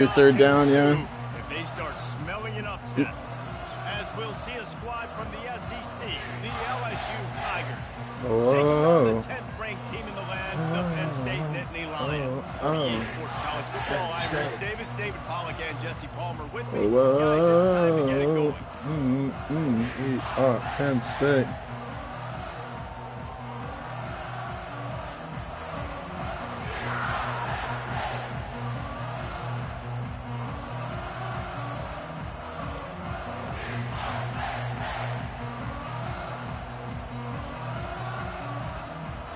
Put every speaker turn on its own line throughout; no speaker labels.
Your third down, yeah.
If they start smelling an upset, as we'll see a squad from the SEC, the LSU Tigers. Taking on the 10th ranked team in the land, the Penn State Nittany Lions. For EA Sports College Football, I'm Chris Davis, David Pollack, and Jesse Palmer with me. Guys, it's time to get it going.
We are Penn State.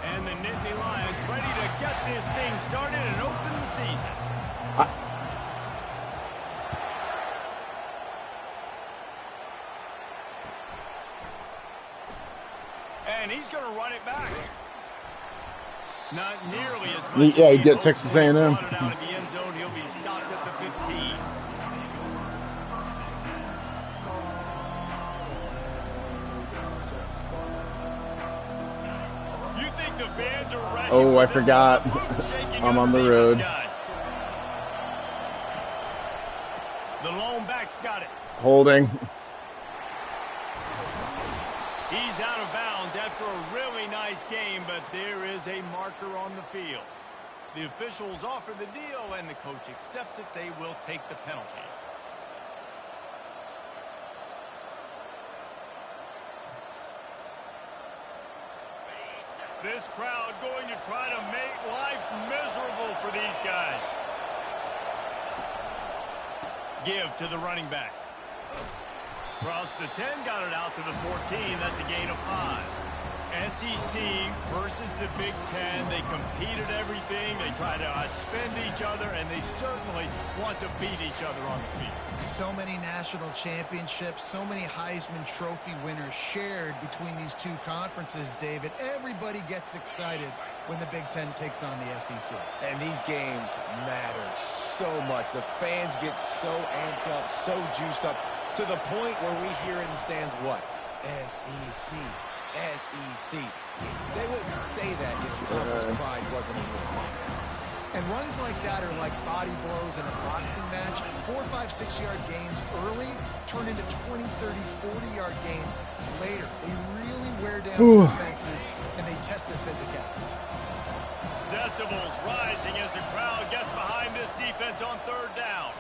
And the Nittany Lions ready to get this thing started and open the season. And he's going to run it back. Not nearly as much.
Yeah, he get Texas A&M.
Out of the end zone, he'll be stopped at the 15. You think the fans are ready?
Oh, I forgot. I'm on the road.
The lone back's got it.
Holding.
He's out of bounds after a really nice game, but there is a marker on the field. The officials offer the deal, and the coach accepts it. They will take the penalty. This crowd going to try to make life miserable for these guys. Give to the running back. Across the 10, got it out to the 14. That's a gain of 5. SEC versus the Big Ten. They compete at everything. They try to outspend each other, and they certainly want to beat each other on the field.
So many national championships, so many Heisman Trophy winners shared between these two conferences, David. Everybody gets excited when the Big Ten takes on the SEC.
And these games matter so much. The fans get so amped up, so juiced up, to the point where we hear in the stands what? SEC. SEC. They wouldn't say that if conference pride wasn't a real thing.
And runs like that are like body blows in a boxing match. 4, 5, 6-yard gains early turn into 20, 30, 40-yard gains later. They really wear down defenses, and they test their physicality.
Decibels rising as the crowd gets behind this defense on third down.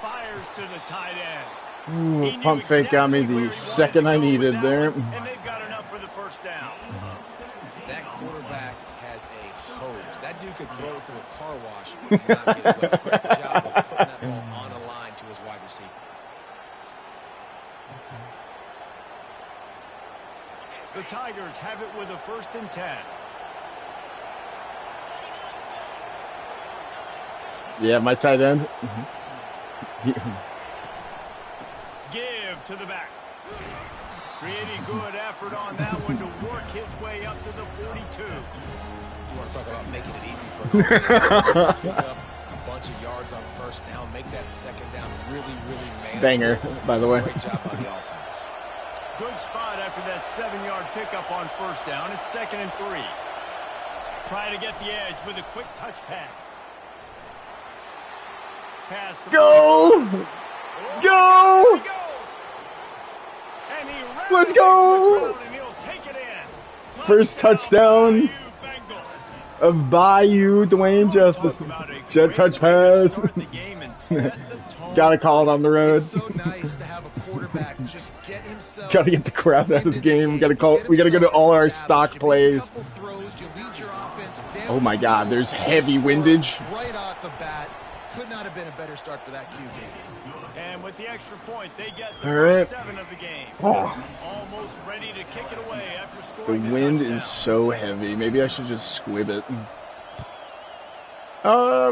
Fires to the tight end.
Ooh, pump fake got me the second I needed there.
And they've got enough for the first down.
That quarterback has a hose. That dude could throw it through a car wash and not get away. Great job of putting that ball on a line to his wide receiver.
The Tigers have it with a 1st and 10.
Yeah, my tight end.
Give to the back. Creating good effort on that one to work his way up to the 42.
You want to talk about making it easy for him. Pick up a bunch of yards on first down. Make that second down really, really manageable.
Banger, by the way.
Great job by the offense.
Good spot after that 7-yard pickup on first down. It's 2nd and 3. Try to get the edge with a quick touch pass. Pass the
Go! Go! Let's go! First touchdown of Bayou Dwayne Justice. Jet touch pass. Gotta call it on the road.
It's so nice to have a quarterback just get himself.
Gotta get the crap out of the game. We gotta go to all our stock plays. Oh my God, there's heavy windage.
Right off the bat, could not have been a better start for that QB.
And with the extra point, they get the
first
7 of the game. Almost ready to kick it away after
The
scoring the
wind
touchdown.
is so heavy. Maybe I should just squib it.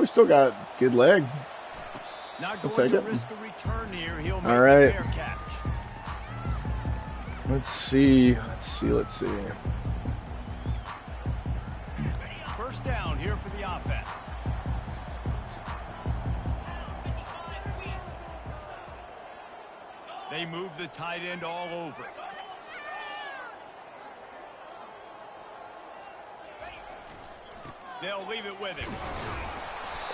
We still got good leg.
Not
I'll
going
take
to
it.
risk a return here. He'll make
All right.
a fair catch.
Let's see. Let's see.
First down here for the offense. They move the tight end all over. They'll leave it with him.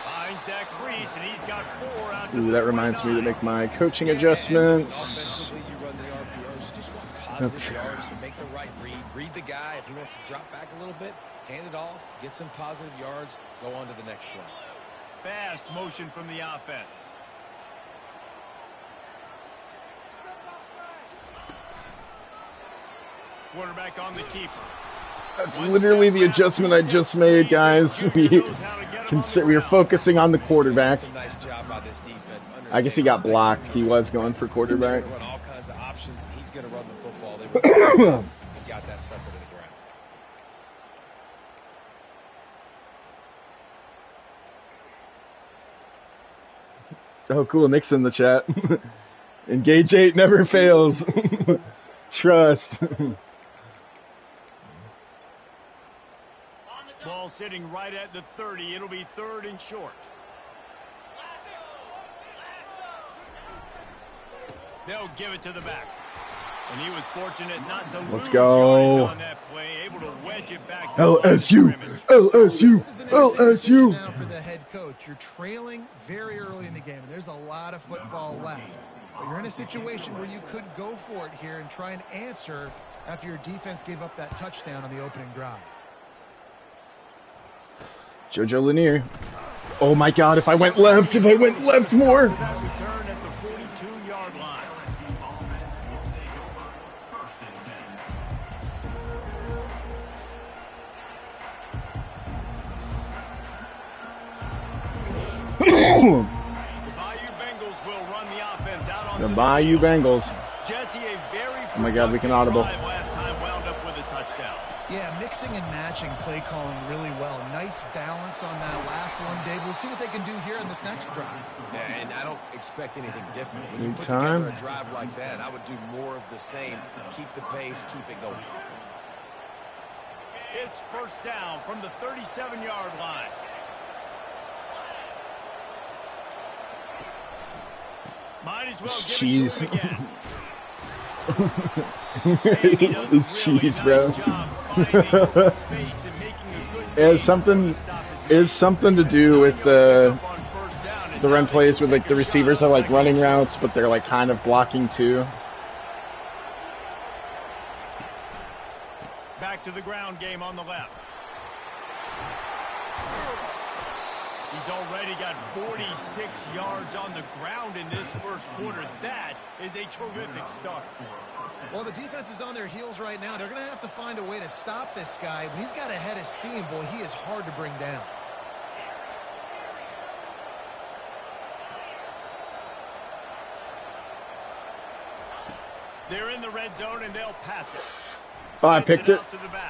Finds that crease, and he's got 4 out to
Ooh,
the
that reminds me to
29.
make my coaching adjustments.
Offensively, you run the RPOs. You just want positive yards. Make the right read. Read the guy. If he wants to drop back a little bit, hand it off, get some positive yards, go on to the next play.
Fast motion from the offense. Quarterback on the keeper.
That's literally the adjustment I just made, guys. We are focusing on the quarterback.
Nice job by this defense.
I guess he got blocked. He was going for quarterback.
Run all kinds of options, and he's going to run the football. They got that sucker to the ground.
Oh, cool. Nick's in the chat. Engage 8 never fails. Trust.
Ball sitting right at the 30. It'll be 3rd and short. They'll give it to the back. And he was fortunate not to lose yards on that play, able to wedge it back to
LSU, LSU,
This is an interesting decision
LSU.
now for the head coach. You're trailing very early in the game, and there's a lot of football left. But you're in a situation where you could go for it here and try and answer after your defense gave up that touchdown on the opening drive.
Jojo Lanier. Oh my God, if I went left more.
That return at the 42-yard line. The Bayou Bengals will run the offense out on
The Bayou Bengals.
Jesse, a very
Oh my God, we can audible.
last time wound up with a touchdown.
Yeah, mixing and matching play calling really well. Nice balance on that last one, Dave. Let's see what they can do here in this next drive.
Yeah, and I don't expect anything different. When you
Need
put
time.
together a drive like that, I would do more of the same. Keep the pace, keep it going.
It's 1st down from the 37-yard line. Might as well give it to him again.
It's just cheese, bro. It has something to do with the run plays with like the receivers are like running routes, but they're like kind of blocking too.
Back to the ground game on the left. He's already got 46 yards on the ground in this first quarter. That is a terrific start.
Well, the defense is on their heels right now. They're going to have to find a way to stop this guy. When he's got a head of steam, boy, he is hard to bring down.
They're in the red zone, and they'll pass it.
Oh, I picked it.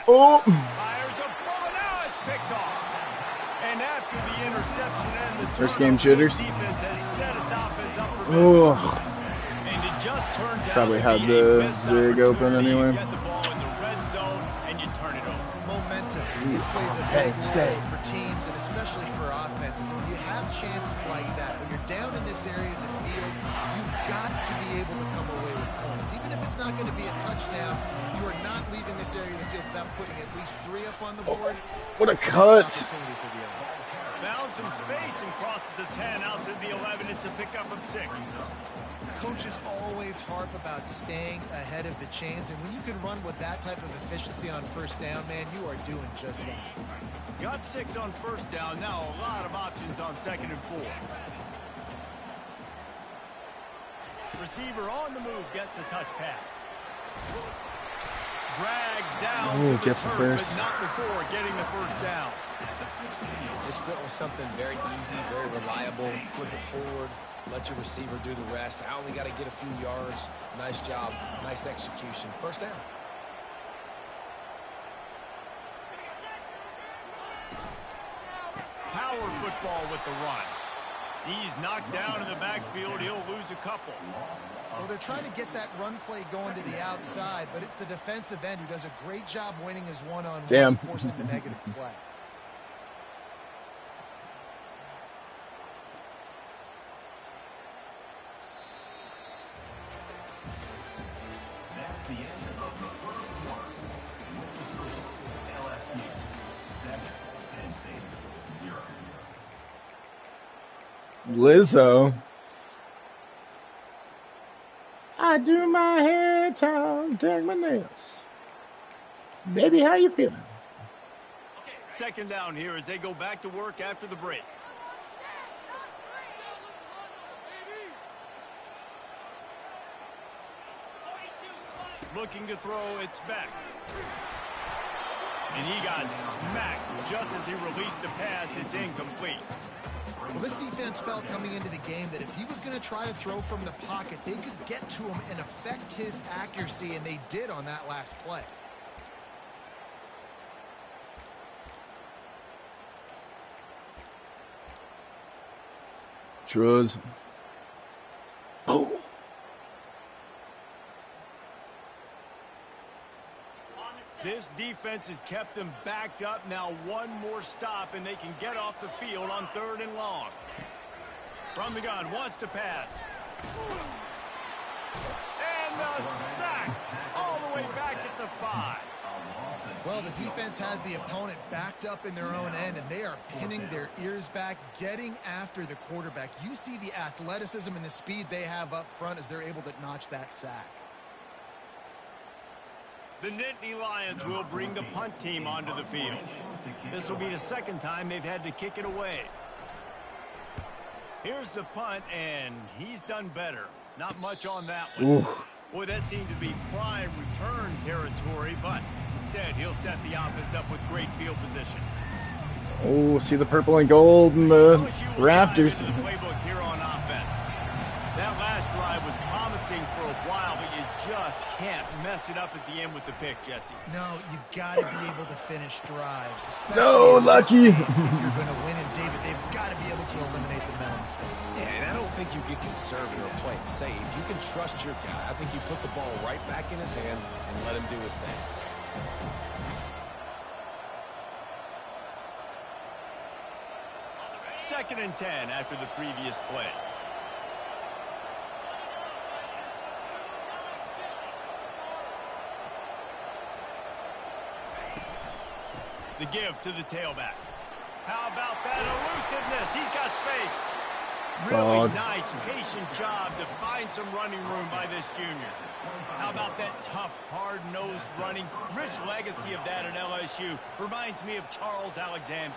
Oh! Fires a bullet. Now it's picked off. And after the interception and the
First game jitters.
defense has set its offense up for
Oh,
and it just turns out
probably
to
had
be
the
a missed
zig open
opportunity.
anyway.
You get the ball in the red zone, and you turn it over.
Momentum. It plays a big role for teams and especially for offenses. And when you have chances like that, when you're down in this area of the field, you've got to be able to come away with points. Even if it's not going to be a touchdown, you are not leaving this area of the field without putting at least 3 up on the board.
what a cut.
Opportunity for the other.
Found some space and crosses the 10 out to the 11. It's a pickup of 6.
Coaches always harp about staying ahead of the chains, and when you can run with that type of efficiency on 1st down, man, you are doing just that.
Got 6 on 1st down. Now a lot of options on 2nd and 4. Receiver on the move gets the touch pass. Dragged down to the
gets the
turf,
first.
but not before getting the 1st down.
Just went with something very easy, very reliable. Flip it forward, let your receiver do the rest. I only got to get a few yards. Nice job, nice execution. 1st down.
Power football with the run. He's knocked down in the backfield. He'll lose a couple.
Well, they're trying to get that run play going to the outside, but it's the defensive end who does a great job winning his one-on-one, forcing the negative play.
That's the end of the first quarter. LSU 7, Penn State 0.
Lizzo. I do my hair tall, take my nails. Baby, how you feeling?
Second down here as they go back to work after the break. Looking to throw, it's back. And he got smacked just as he released the pass. It's incomplete.
Well, this defense felt coming into the game that if he was going to try to throw from the pocket, they could get to him and affect his accuracy, and they did on that last play.
Truz. Oh.
This defense has kept them backed up. Now one more stop, and they can get off the field on 3rd and long. From the gun, wants to pass. And the sack all the way back at the 5.
Well, the defense has the opponent backed up in their own end, and they are pinning their ears back, getting after the quarterback. You see the athleticism and the speed they have up front as they're able to notch that sack.
The Nittany Lions will bring the punt team onto the field. This will be the second time they've had to kick it away. Here's the punt, and he's done better. Not much on that one.
Ooh.
Boy, that seemed to be prime return territory, but instead he'll set the offense up with great field position.
Oh, see the purple and gold and the
LSU will
Raptors.
dive into the playbook here on offense. That last drive was promising for a while, but you just can't mess it up at the end with the pick, Jesse.
No, you got to be able to finish drives.
No,
especially
Lucky.
If you're going to win, and David, they've got to be able to eliminate the mental mistakes.
Yeah, and I don't think you get conservative or play it safe. You can trust your guy. I think you put the ball right back in his hands and let him do his thing.
Second and 10 after the previous play. The give to the tailback. How about that elusiveness? He's got space. Really nice, patient job to find some running room by this junior. How about that tough, hard-nosed running? Rich legacy of that at LSU. Reminds me of Charles Alexander.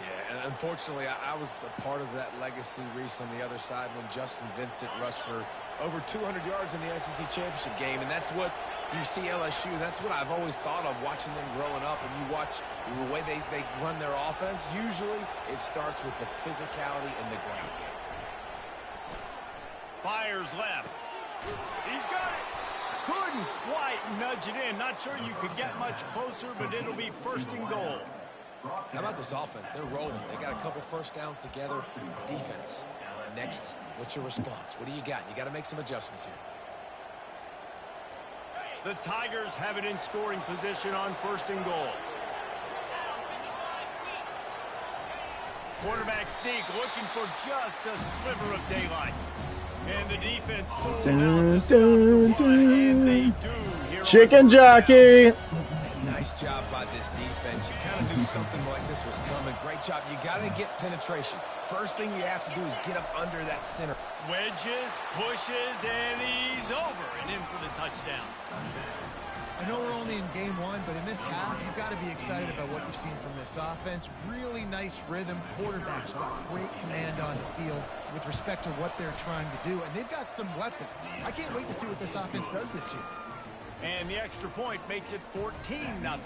Yeah, and unfortunately, I was a part of that legacy, Reese, on the other side when Justin Vincent rushed for over 200 yards in the SEC championship game, and that's what you see LSU. That's what I've always thought of watching them growing up, and you watch the way they run their offense. Usually, it starts with the physicality and the ground game. Fires left.
He's got it. Couldn't quite nudge it in. Not sure you could get much closer, but it'll be 1st and goal.
How about this offense? They're rolling. They got a couple first downs together. Defense. Next, what's your response? What do you got? You got to make some adjustments here.
The Tigers have it in scoring position on 1st and goal. Quarterback sneak looking for just a sliver of daylight. And the defense sold out to stop the run, and they do here.
Chicken jockey.
Nice job by this defense. You kind of knew something like this was coming. Great job. You got to get penetration. First thing you have to do is get up under that center.
Wedges, pushes, and he's over and in for the touchdown.
I know we're only in game 1, but in this half, you've got to be excited about what you've seen from this offense. Really nice rhythm. Quarterback's got great command on the field with respect to what they're trying to do, and they've got some weapons. I can't wait to see what this offense does this year.
And the extra point makes it 14-0.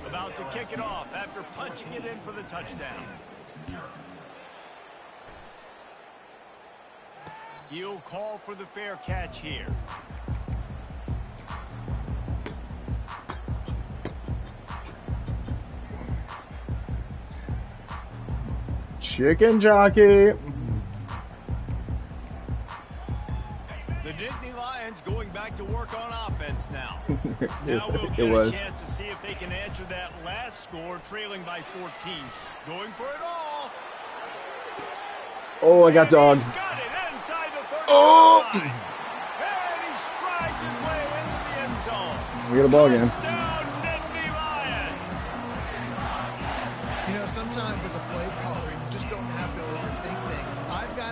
About to kick it off after punching it in for the touchdown. He'll call for the fair catch here.
Chicken jockey.
The Nittany Lions going back to work on offense now. Now we'll get a chance to see if they can answer that last score, trailing by 14. Going for it all.
Oh, I got dogged.
He's got it inside the 30
Oh!
line. And he strides his way into the end zone.
We got a ball game.
Touchdown, Nittany Lions.
You know, sometimes as a play caller, you just don't have to overthink things. I've got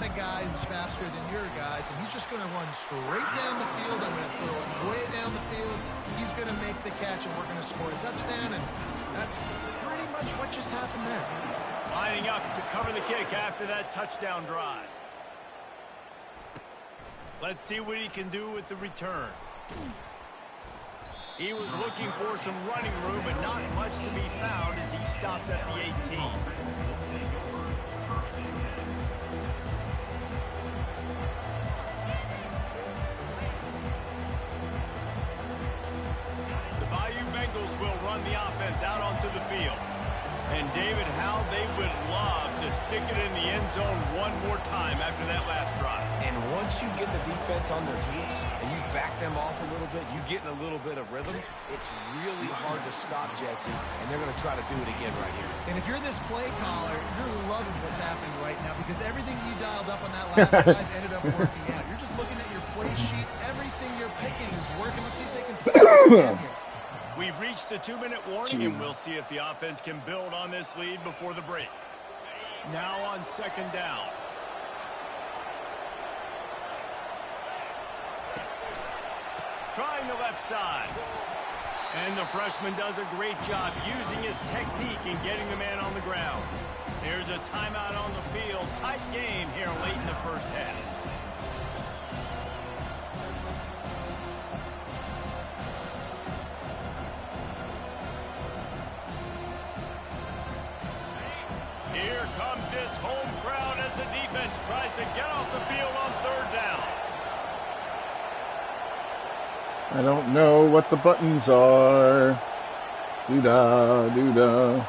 moves faster than your guys, and he's just going to run straight down the field. I'm going to throw it way down the field. He's going to make the catch, and we're going to score a touchdown, and that's pretty much what just happened there.
Lining up to cover the kick after that touchdown drive. Let's see what he can do with the return. He was looking for some running room, but not much to be found as he stopped at the 18. The Bayou Bengals will run the offense out onto the field. And David, how they would love to stick it in the end zone one more time after that last drive.
And once you get the defense on their heels and you back them off a little bit, you get in a little bit of rhythm, it's really hard to stop, Jesse, and they're going to try to do it again right here.
And if you're this play caller, you're loving what's happening right now because everything you dialed up on that last drive ended up working out. You're just looking at your play sheet. Everything you're picking is working. Let's see if they can put it again here.
We've reached the 2-minute warning, and we'll see if the offense can build on this lead before the break. Now on second down. Trying the left side. And the freshman does a great job using his technique and getting the man on the ground. There's a timeout on the field. Tight game here late in the first half. Here comes this home crowd as the defense tries to get off the field on third down.
I don't know what the buttons are. Doo-dah, doo-dah.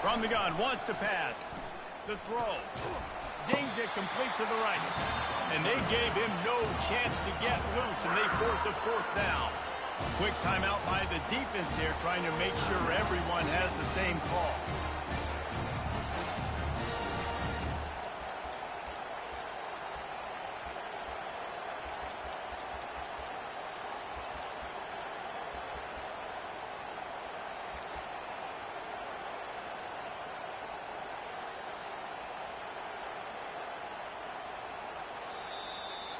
From the gun, wants to pass. The throw. Zings it complete to the right. And they gave him no chance to get loose, and they force a fourth down. Quick timeout by the defense here, trying to make sure everyone has the same call.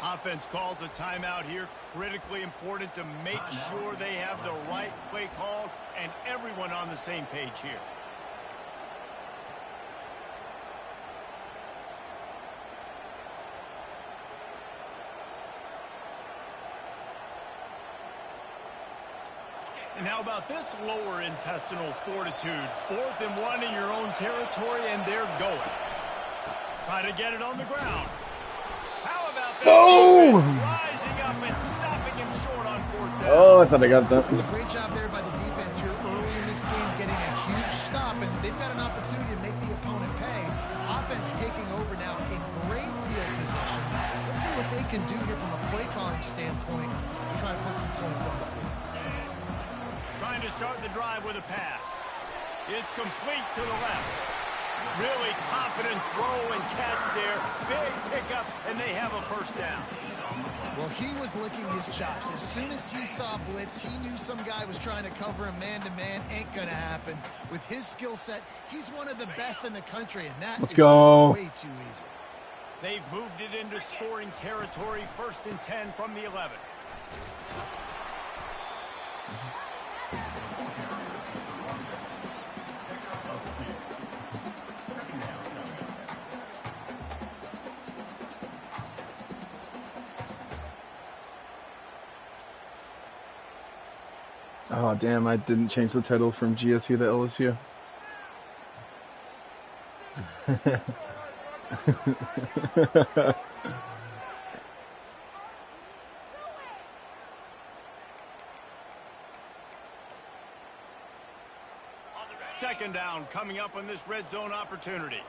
Offense calls a timeout here. Critically important to make sure they have the right play called and everyone on the same page here. And how about this lower intestinal fortitude? 4th and 1 in your own territory, and they're going. Try to get it on the ground. How about that?
No!
Rising up and stopping him short on 4th down.
Oh, I thought I got that.
It's a great job there by the defense here early in this game, getting a huge stop, and they've got an opportunity to make the opponent pay. Offense taking over now in great field position. Let's see what they can do here from a play calling standpoint and try to put some points on the board.
Trying to start the drive with a pass. It's complete to the left. Really confident throw and catch there. Big pickup, and they have a first down.
Well, he was licking his chops. As soon as he saw blitz, he knew some guy was trying to cover him man-to-man. Ain't going to happen. With his skill set, he's one of the best in the country, and that is just way too easy.
They've moved it into scoring territory. 1st and 10 from the 11.
Oh, damn, I didn't change the title from GSU to LSU.
Second down coming up on this red zone opportunity.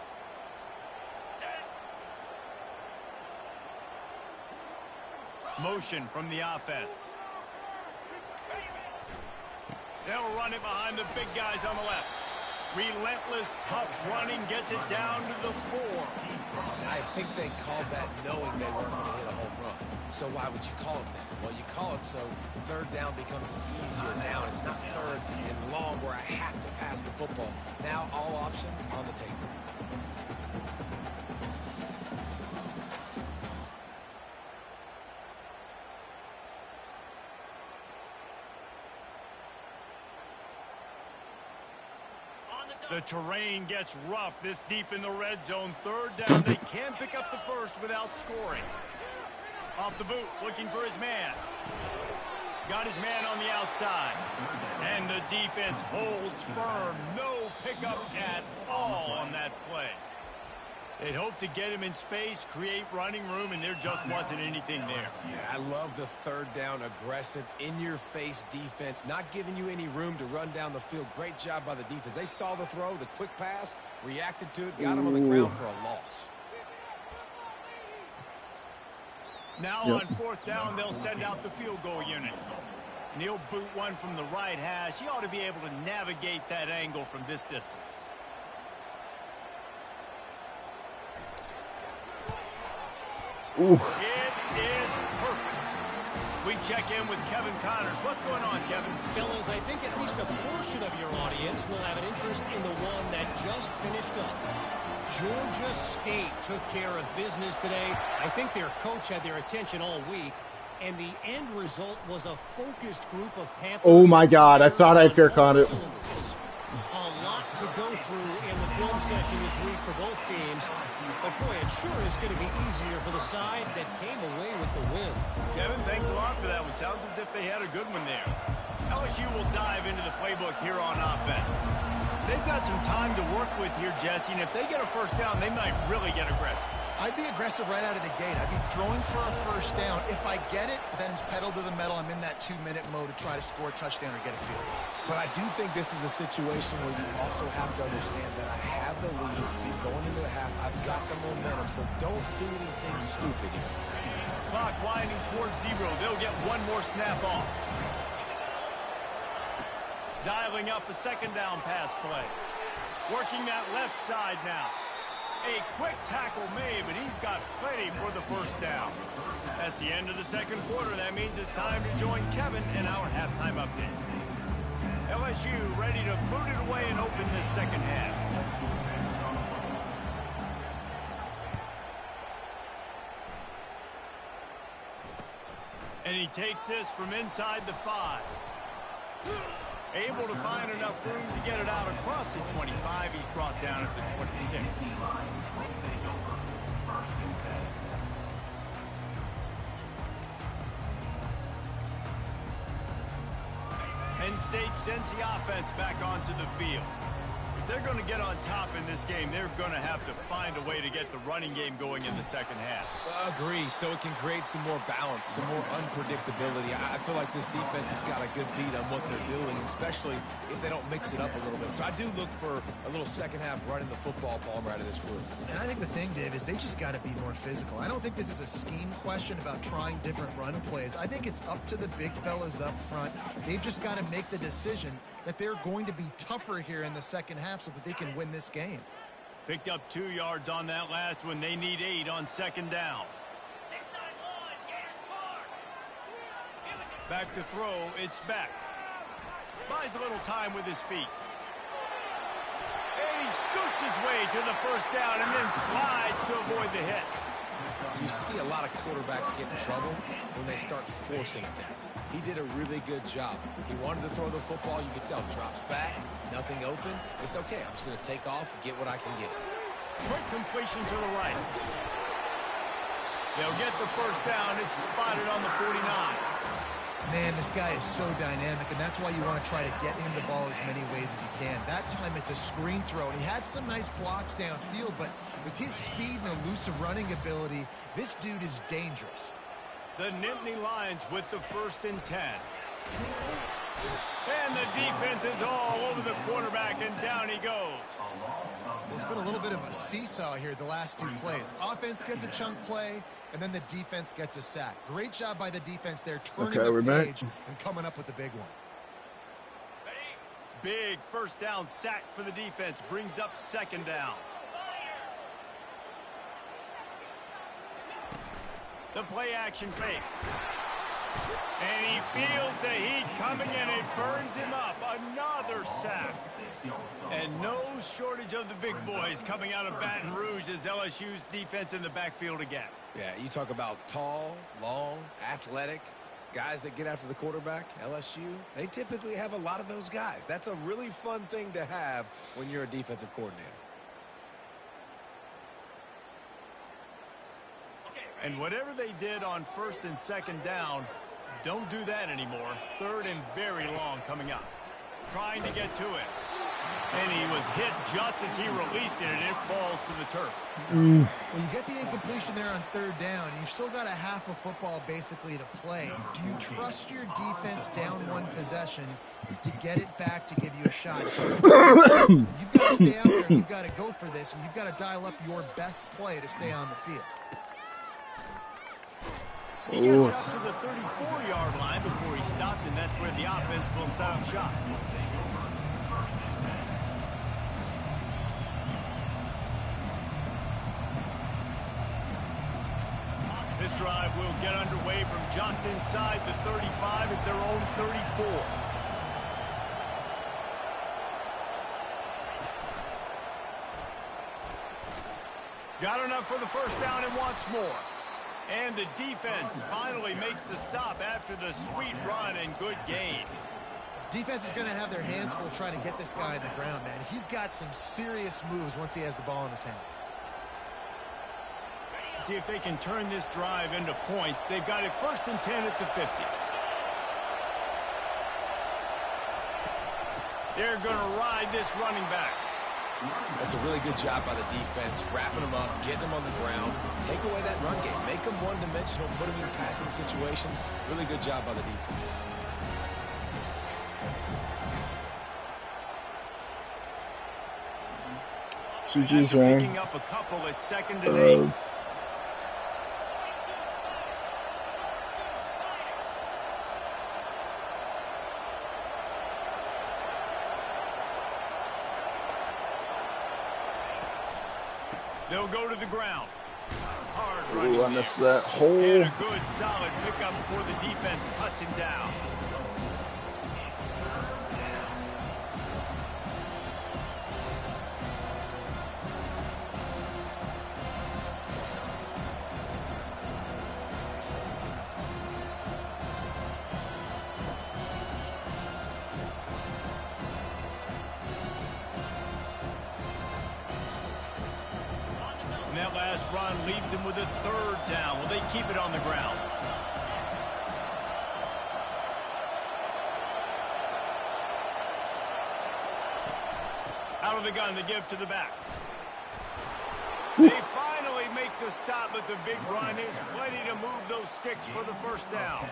Motion from the offense. They'll run it behind the big guys on the left. Relentless, tough running gets it down to the 4.
I think they called that knowing they weren't going to hit a home run. So why would you call it that? Well, you call it so third down becomes an easier down. It's not third and long where I have to pass the football. Now all options on the table.
The terrain gets rough this deep in the red zone. Third down, they can pick up the first without scoring. Off the boot, looking for his man. Got his man on the outside. And the defense holds firm. No pickup at all on that play. They'd hoped to get him in space, create running room, and there just wasn't anything there.
Yeah, I love the third down, aggressive, in-your-face defense, not giving you any room to run down the field. Great job by the defense. They saw the throw, the quick pass, reacted to it, got him on the ground for a loss.
Now on fourth down, they'll send out the field goal unit. And he'll boot one from the right hash. He ought to be able to navigate that angle from this distance.
Ooh.
It is perfect. We check in with Kevin Connors. What's going on, Kevin?
Fellas, I think at least a portion of your audience will have an interest in the one that just finished up. Georgia State took care of business today. I think their coach had their attention all week, and the end result was a focused group of Panthers.
Oh my God, I thought I fair caught it.
A lot to go through in the film session this week for both teams. But boy, it sure is going to be easier for the side that came away with the win.
Kevin, thanks a lot for that one. Sounds as if they had a good one there. LSU will dive into the playbook here on offense. They've got some time to work with here, Jesse, and if they get a first down, they might really get aggressive.
I'd be aggressive right out of the gate. I'd be throwing for a first down. If I get it, then it's pedal to the metal. I'm in that 2-minute mode to try to score a touchdown or get a field goal.
But I do think this is a situation where you also have to understand that I have the lead going into the half. I've got the momentum, so don't do anything stupid here.
Clock winding towards 0. They'll get one more snap off. Dialing up the second down pass play. Working that left side now. A quick tackle made, but he's got plenty for the first down. That's the end of the second quarter. That means it's time to join Kevin in our halftime update. LSU ready to boot it away and open this second half. And he takes this from inside the 5. Able to find enough room to get it out across the 25. He's brought down at the 26. Penn State sends the offense back onto the field. If they're going to get on top in this game, they're going to have to find a way to get the running game going in the second half.
Agree, so it can create some more balance, some more unpredictability. I feel like this defense has got a good beat on what they're doing, especially if they don't mix it up a little bit. So I do look for a little second half running the football ball right of this group.
And I think the thing, Dave, is they just got to be more physical. I don't think this is a scheme question about trying different run plays. I think it's up to the big fellas up front. They've just got to make the decision that they're going to be tougher here in the second half so that they can win this game.
Picked up 2 yards on that last one. They need 8 on second down. Back to throw. It's Beck. Buys a little time with his feet. And he scoots his way to the first down and then slides to avoid the hit.
You see a lot of quarterbacks get in trouble when they start forcing things. He did a really good job. He wanted to throw the football. You could tell. Drops back. Nothing open. It's okay. I'm just going to take off and get what I can get.
Quick completion to the right. They'll get the first down. It's spotted on the 49.
Man, this guy is so dynamic, and that's why you want to try to get him the ball as many ways as you can. That time it's a screen throw, and he had some nice blocks downfield, but with his speed and elusive running ability, this dude is dangerous.
The Nittany Lions with the 1st and 10. And the defense is all over the quarterback, and down he goes.
There's been a little bit of a seesaw here the last 2 plays. Offense gets a chunk play, and then the defense gets a sack. Great job by the defense there, turning the page and coming up with the big one.
Big first down sack for the defense. Brings up second down. The play action fake. And he feels the heat coming and it burns him up. Another sack. And no shortage of the big boys coming out of Baton Rouge as LSU's defense in the backfield again.
Yeah, you talk about tall, long, athletic. Guys that get after the quarterback, LSU, they typically have a lot of those guys. That's a really fun thing to have when you're a defensive coordinator.
And whatever they did on 1st and 2nd down, don't do that anymore. 3rd and very long coming up. Trying to get to it. And he was hit just as he released it, and it falls to the turf.
Well, you get the incompletion there on 3rd down. You've still got a half of football basically to play. Do you trust your defense down 1 possession to get it back to give you a shot? You've got to stay out there, and you've got to go for this, and you've got to dial up your best play to stay on the field.
He gets up to the 34-yard line before he stopped, and that's where the offense will set up shop. This drive will get underway from just inside the 35 at their own 34. Got enough for the 1st down and wants more. And the defense finally makes the stop after the sweet run and good gain.
Defense is going to have their hands full trying to get this guy on the ground, man. He's got some serious moves once he has the ball in his hands.
See if they can turn this drive into points. They've got it 1st and 10 at the 50. They're going to ride this running back.
That's a really good job by the defense, wrapping them up, getting them on the ground. Take away that run game. Make them one-dimensional, put them in passing situations. Really good job by the defense.
GG's, man.
Picking up a couple at 2nd and 8. They'll go to the ground. Hard running.
Ooh, I missed that hole.
And a good, solid pickup before the defense cuts him down. And that last run leaves him with a 3rd down. Will they keep it on the ground? Out of the gun to give to the back. They finally make the stop, but the big run is plenty to move those sticks for the 1st down.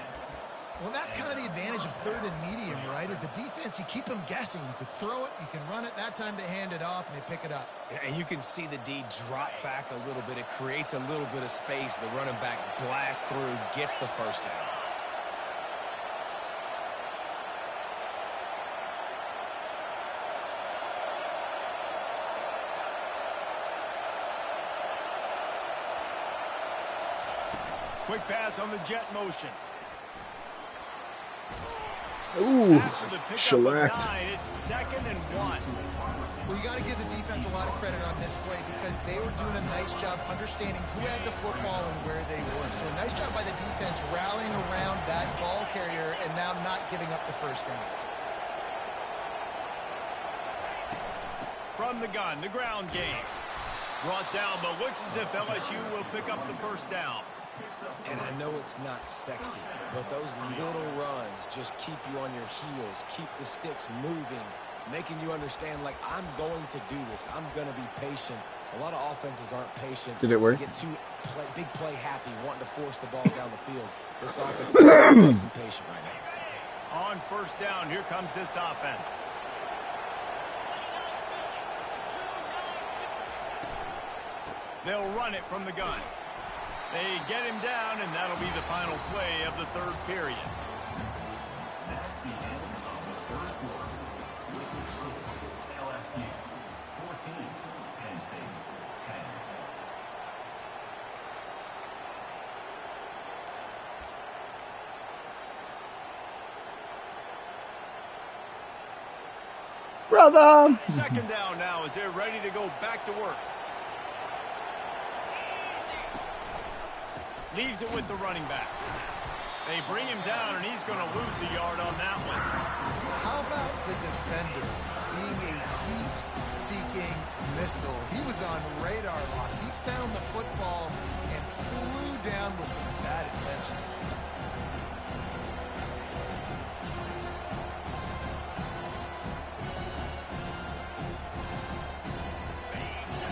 Well, that's kind of the advantage of 3rd and medium, right? Is the defense, you keep them guessing. You could throw it, you can run it. That time they hand it off and they pick it up.
Yeah, and you can see the D drop back a little bit. It creates a little bit of space. The running back blasts through, gets the 1st down.
Quick pass on the jet motion.
Ooh,
After the pickup
shellacked.
of 9, it's 2nd and 1.
Well, you got to give the defense a lot of credit on this play because they were doing a nice job understanding who had the football and where they were. So a nice job by the defense rallying around that ball carrier and now not giving up the 1st down.
From the gun, the ground game. Brought down, but looks as if LSU will pick up the 1st down.
And I know it's not sexy, but those little runs just keep you on your heels, keep the sticks moving, making you understand, like, I'm going to do this. I'm going to be patient. A lot of offenses aren't patient.
Did it work?
They get too big play happy, wanting to force the ball down the field. This offense is nice and patient right now.
On 1st down, here comes this offense. They'll run it from the gun. They get him down, and that'll be the final play of the 3rd period.
That's the end of the 3rd quarter. With the score, LSU 14, Penn State 10.
Brother!
2nd down now as they're ready to go back to work. Leaves it with the running back. They bring him down, and he's going to lose a yard on that one.
How about the defender being a heat-seeking missile? He was on radar lock. He found the football and flew down with some bad intentions.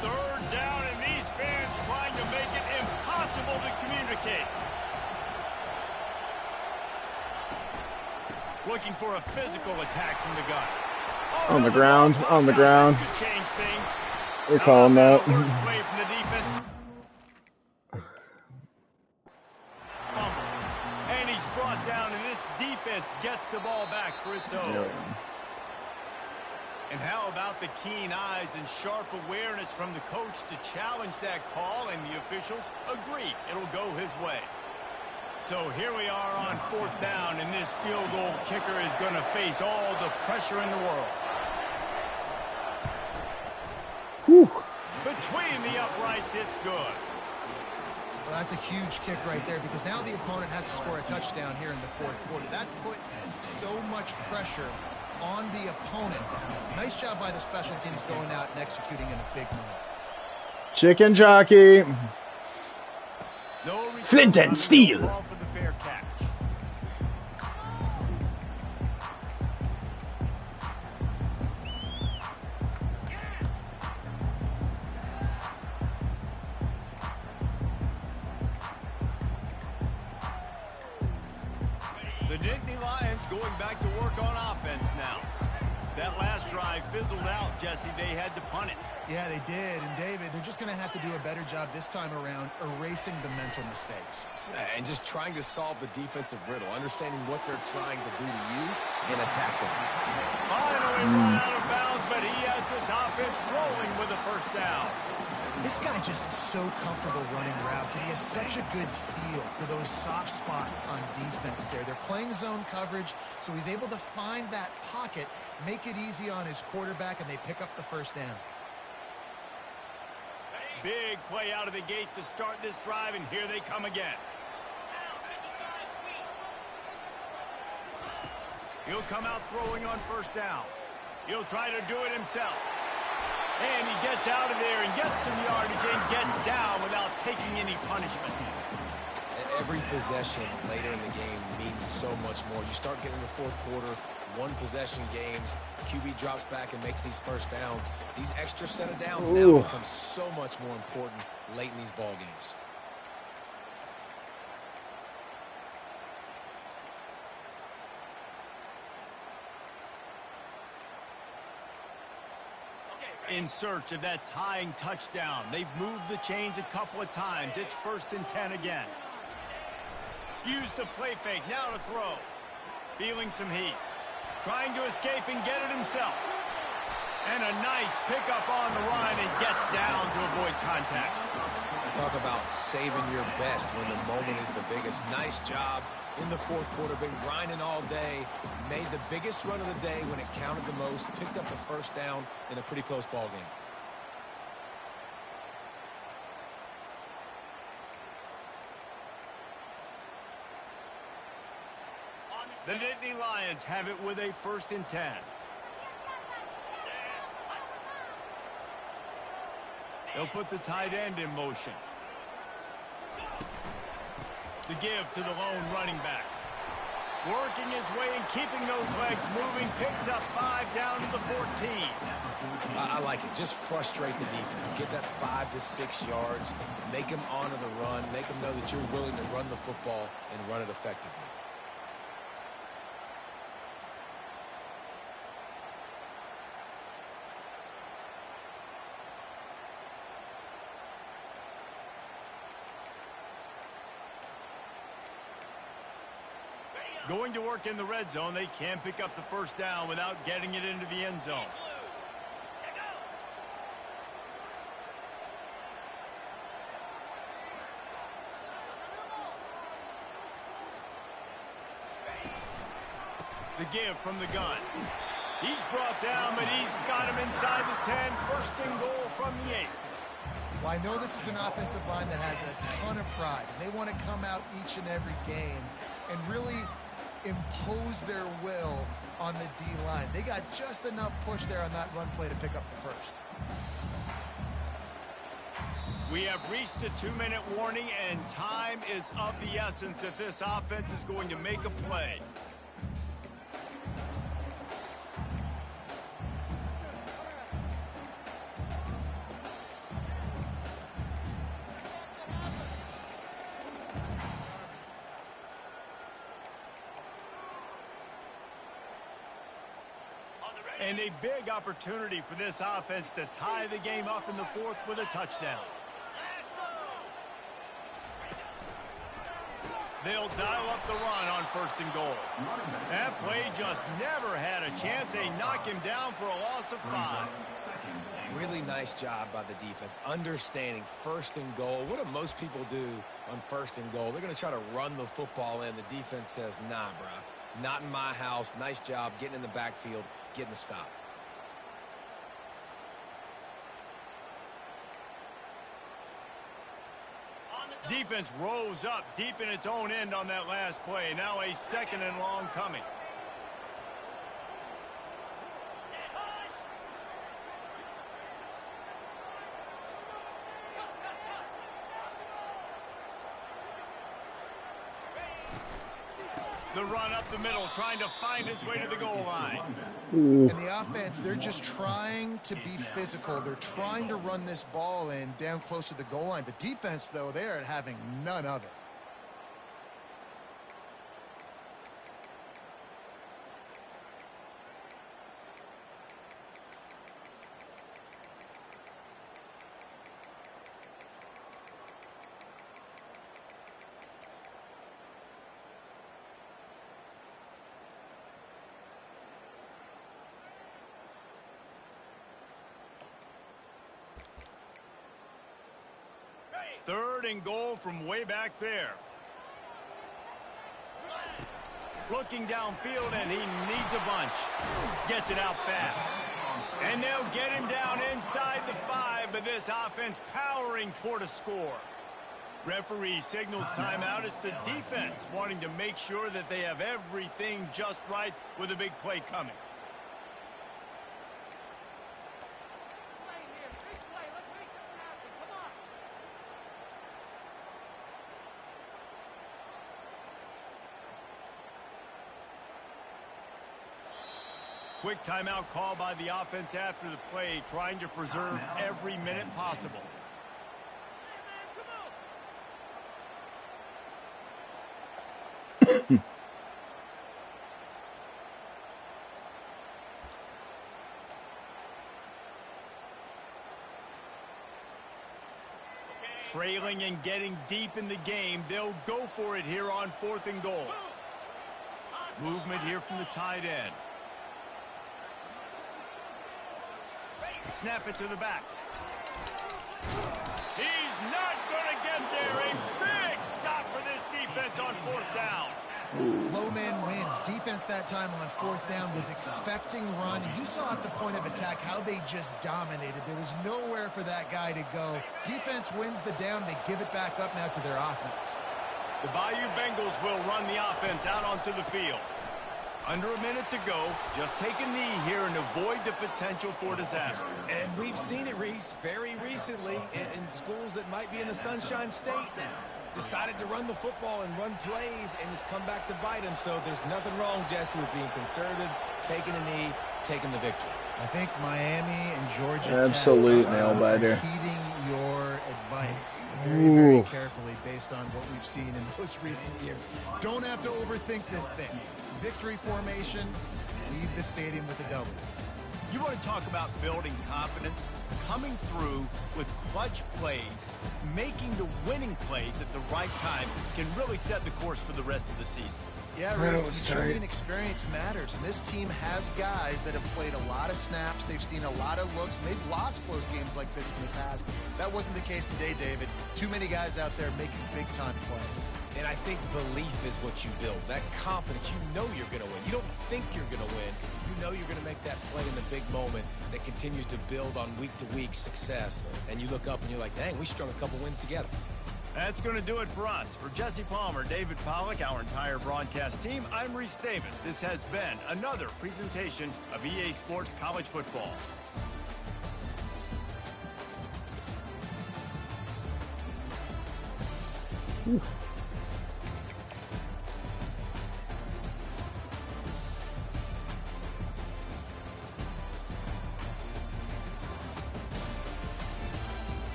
Third down, and these fans trying to make it impossible to communicate. Looking for a physical attack from the gun.
On the ground, on the ground. We're calling that.
Away from the defense. And he's brought down, and this defense gets the ball back for its own.
Yeah.
And how about the keen eyes and sharp awareness from the coach to challenge that call, and the officials agree it'll go his way. So here we are on fourth down, and this field goal kicker is going to face all the pressure in the world.
Whew.
Between the uprights, it's good.
Well, that's a huge kick right there, because now the opponent has to score a touchdown here in the fourth quarter. That put so much pressure on the opponent. Nice job by the special teams going out and executing in a big moment.
Chicken jockey.
No
Flint and steel.
Ball for the fair catch. The Nittany Lions going back to work on offense now. That last drive fizzled out, Jesse. They had to punt it.
Yeah, they did. And, David, they're just going to have to do a better job this time around erasing the mental mistakes.
And just trying to solve the defensive riddle, understanding what they're trying to do to you and attack them.
Finally run out of bounds, but he has this offense rolling with a first down.
This guy just is so comfortable running routes, and he has such a good feel for those soft spots on defense there. They're playing zone coverage, so he's able to find that pocket, make it easy on his quarterback, and they pick up the first down.
Big play out of the gate to start this drive, and here they come again. He'll come out throwing on first down. He'll try to do it himself. And he gets out of there and gets some yardage and gets down without taking any punishment.
Every possession later in the game means so much more. You start getting the fourth quarter, one possession games, QB drops back and makes these first downs. These extra set of downs now become so much more important late in these ball games.
In search of that tying touchdown. They've moved the chains a couple of times. It's 1st and 10 again. Use the play fake, now to throw. Feeling some heat. Trying to escape and get it himself. And a nice pickup on the run and gets down to avoid contact.
Talk about saving your best when the moment is the biggest. Nice job in the fourth quarter. Been grinding all day. Made the biggest run of the day when it counted the most. Picked up the first down in a pretty close ball game.
The Nittany Lions have it with a 1st and 10. They'll put the tight end in motion. The give to the lone running back. Working his way and keeping those legs moving. Picks up 5 down to the 14.
I like it. Just frustrate the defense. Get that 5 to 6 yards. Make them honor the run. Make them know that you're willing to run the football and run it effectively.
Going to work in the red zone. They can't pick up the first down without getting it into the end zone. The give from the gun. He's brought down, but he's got him inside the 10. 1st and goal from the 8.
Well, I know this is an offensive line that has a ton of pride. They want to come out each and every game and really impose their will on the D-line. They got just enough push there on that run play to pick up the first.
We have reached the 2-minute warning, and time is of the essence if this offense is going to make a play. And a big opportunity for this offense to tie the game up in the fourth with a touchdown. They'll dial up the run on 1st and goal. That play just never had a chance. They knock him down for a loss of 5.
Really nice job by the defense, understanding 1st and goal. What do most people do on 1st and goal? They're going to try to run the football in. The defense says, nah, bro, not in my house. Nice job getting in the backfield, getting the stop.
Defense rose up deep in its own end on that last play. Now a 2nd and long coming. The run up the middle, trying to find its way to the goal line.
And the offense, they're just trying to be physical. They're trying to run this ball in down close to the goal line. The defense, though, they're having none of it.
Third and goal from way back there. Looking downfield, and he needs a bunch. Gets it out fast. And they'll get him down inside the 5, but this offense powering toward a score. Referee signals timeout. It's the defense wanting to make sure that they have everything just right with a big play coming. Quick timeout call by the offense after the play, trying to preserve every minute possible. Trailing and getting deep in the game, they'll go for it here on 4th and goal. Movement here from the tight end. Snap it to the back. He's not going to get there. A big stop for this defense on 4th down.
Low man wins. Defense that time on 4th down was expecting run. You saw at the point of attack how they just dominated. There was nowhere for that guy to go. Defense wins the down. They give it back up now to their offense.
The Bayou Bengals will run the offense out onto the field. Under a minute to go. Just take a knee here and avoid the potential for disaster.
And we've seen it, Reese, very recently in schools that might be in the Sunshine State that decided to run the football and run plays, and it's come back to bite them. So there's nothing wrong, Jesse, with being conservative, taking a knee, taking the victory.
I think Miami and Georgia
absolute
Tech
nail biter.
are heeding your advice very, very carefully based on what we've seen in those recent years. Don't have to overthink this thing. Victory formation, leave the stadium with a W.
You want to talk about building confidence? Coming through with clutch plays, making the winning plays at the right time can really set the course for the rest of the season.
Yeah, Reese, maturity and experience matters. And this team has guys that have played a lot of snaps. They've seen a lot of looks, and they've lost close games like this in the past. That wasn't the case today, David. Too many guys out there making big-time plays.
And I think belief is what you build. That confidence, you know you're going to win. You don't think you're going to win. You know you're going to make that play in the big moment that continues to build on week-to-week success. And you look up and you're like, dang, we strung a couple wins together.
That's going to do it for us. For Jesse Palmer, David Pollack, our entire broadcast team, I'm Reese Davis. This has been another presentation of EA Sports College Football.
Whew.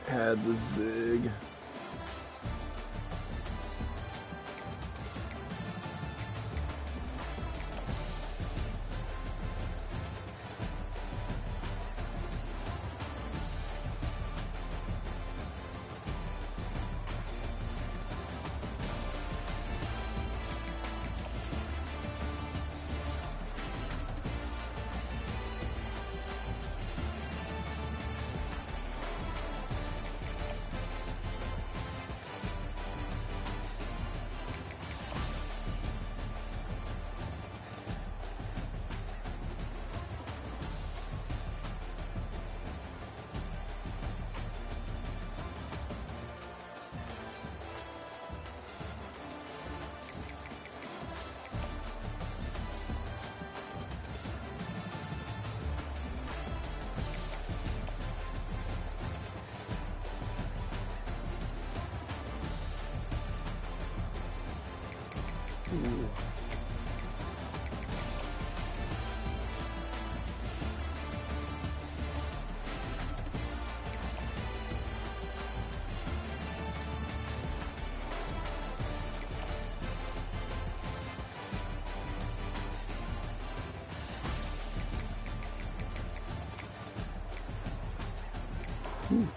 Had the zig. Ooh. Ooh.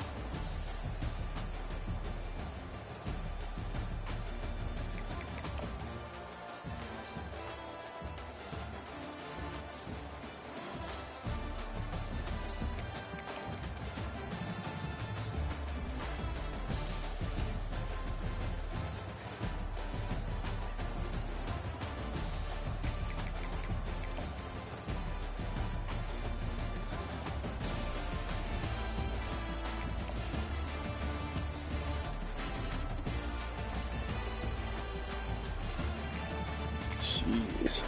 Jeez.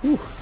Whew.